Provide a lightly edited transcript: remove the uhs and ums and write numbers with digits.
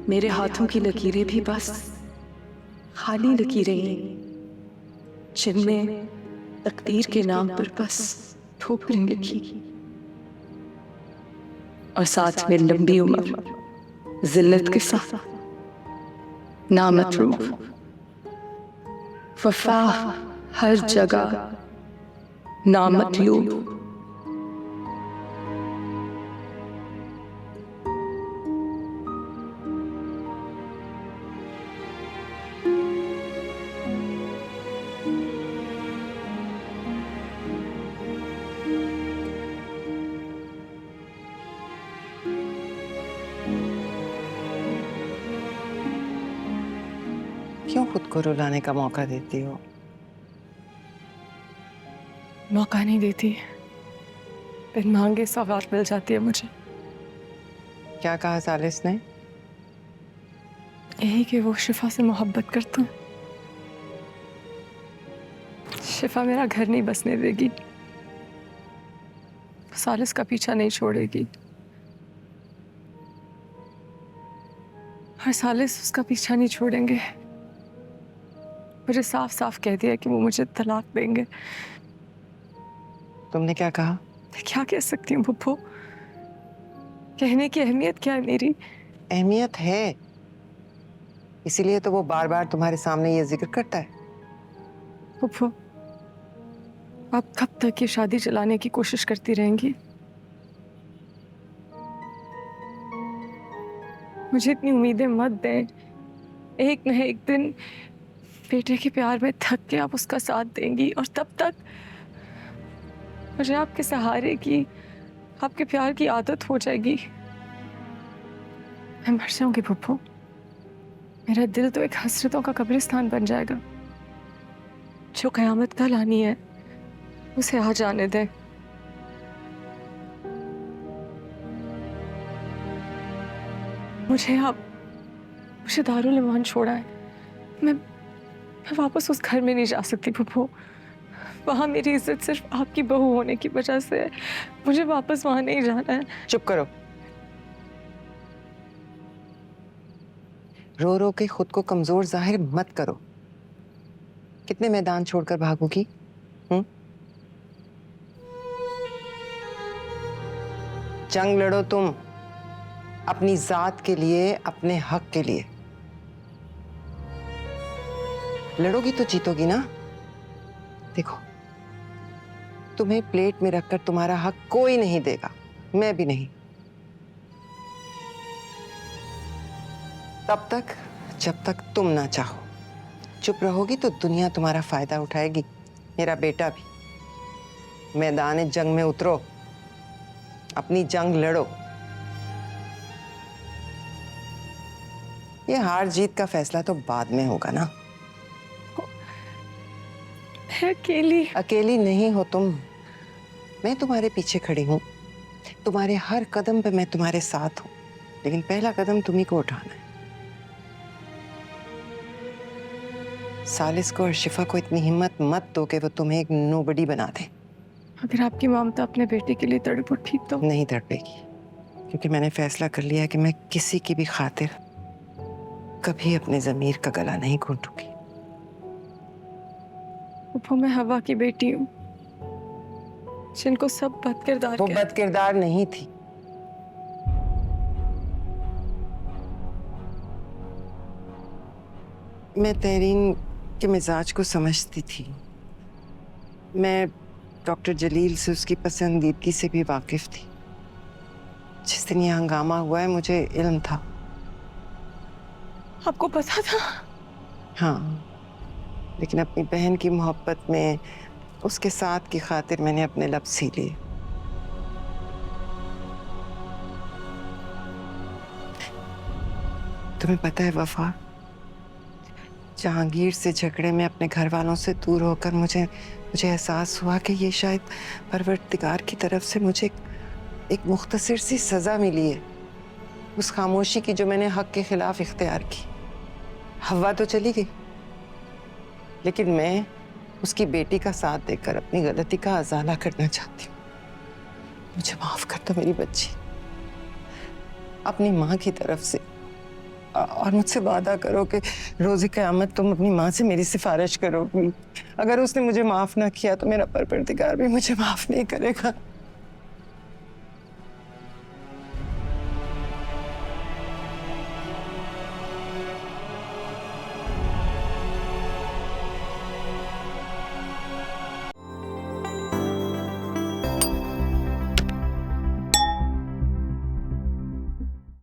मेरे हाथों की लकीरें भी बस खाली लकीरें ही, जिनमें तकदीर के नाम पर बस ठोकरें लिखी, और साथ में लंबी उम्र जिल्लत के साथ नामतरूफ वफा हर जगह नामतलूब। क्यों खुद को रुलाने का मौका देती हो? मौका नहीं देती, बिन मांगे सौगात मिल जाती है मुझे। क्या कहा सालिस ने? यही कि वो शिफा से मोहब्बत करता हूँ। शिफा मेरा घर नहीं बसने देगी, सालिस का पीछा नहीं छोड़ेगी, और सालिस उसका पीछा नहीं छोड़ेंगे। मुझे साफ साफ कह दिया कि वो मुझे तलाक देंगे। तुमने क्या कहा? मैं क्या कह सकती हूँ पुप्पो? कहने की अहमियत क्या है मेरी? अहमियत है, इसीलिए तो वो बार बार तुम्हारे सामने ये जिक्र करता है। पुप्पो, आप कब तक ये शादी चलाने की कोशिश करती रहेंगी? मुझे इतनी उम्मीदें मत दें। एक न एक दिन बेटे के प्यार में थक के आप उसका साथ देंगी, और तब तक मुझे आपके सहारे की, आपके प्यार की आदत हो जाएगी। मैं मर जाऊंगी पुप्पो। मेरा दिल तो एक हसरतों का कब्रिस्तान बन जाएगा। जो कयामत कल आनी है उसे आ जाने दें। मुझे दारुल ईमान छोड़ा है। मैं वापस उस घर में नहीं जा सकती पुप्पो। वहां मेरी इज्जत सिर्फ आपकी बहू होने की वजह से है। मुझे वापस वहां नहीं जाना है। चुप करो। रो रो के खुद को कमजोर जाहिर मत करो। कितने मैदान छोड़कर भागोगी? जंग लड़ो तुम, अपनी जात के लिए, अपने हक के लिए। लड़ोगी तो जीतोगी ना। देखो, तुम्हें प्लेट में रखकर तुम्हारा हक कोई नहीं देगा, मैं भी नहीं। तब तक जब तक तुम ना चाहो। चुप रहोगी तो दुनिया तुम्हारा फायदा उठाएगी, मेरा बेटा भी। मैदान जंग में उतरो, अपनी जंग लड़ो। ये हार जीत का फैसला तो बाद में होगा ना। मैं अकेली नहीं हो तुम। मैं तुम्हारे पीछे खड़ी हूं, तुम्हारे हर कदम पे मैं तुम्हारे साथ हूं, लेकिन पहला कदम तुम्ही को उठाना है। सालिस को और शिफा को इतनी हिम्मत मत दो कि वो तुम्हें एक नोबडी बना दे। अगर आपकी ममता अपने बेटे के लिए तड़प उठी तो? नहीं तड़पेगी, क्योंकि मैंने फैसला कर लिया है कि मैं किसी की भी खातिर कभी अपने जमीर का गला नहीं घोंटूंगी। वो मैं हवा की बेटी हूँ, जिनको सब बदकिरदार वो बदकिरदार नहीं थी। मैं तहरीन के मिजाज को समझती थी। मैं डॉक्टर जलील से उसकी पसंदीदगी से भी वाकिफ थी। जिस दिन ये हंगामा हुआ है मुझे इल्म था। आपको पता था? हाँ, लेकिन अपनी बहन की मोहब्बत में, उसके साथ की खातिर मैंने अपने लब सी लिए। तुम्हें पता है वफा, जहांगीर से झगड़े में अपने घर वालों से दूर होकर मुझे एहसास हुआ कि ये शायद परवरदिगार की तरफ से मुझे एक मुख्तसर सी सजा मिली है, उस खामोशी की जो मैंने हक के खिलाफ इख्तियार की। हवा तो चली गई, लेकिन मैं उसकी बेटी का साथ देकर अपनी गलती का अजाला करना चाहती हूँ। मुझे माफ कर दो मेरी बच्ची। अपनी माँ की तरफ से और मुझसे वादा करो कि रोज़े क़यामत तुम अपनी माँ से मेरी सिफारिश करोगी। अगर उसने मुझे माफ़ ना किया तो मेरा परवरदिगार भी मुझे माफ़ नहीं करेगा।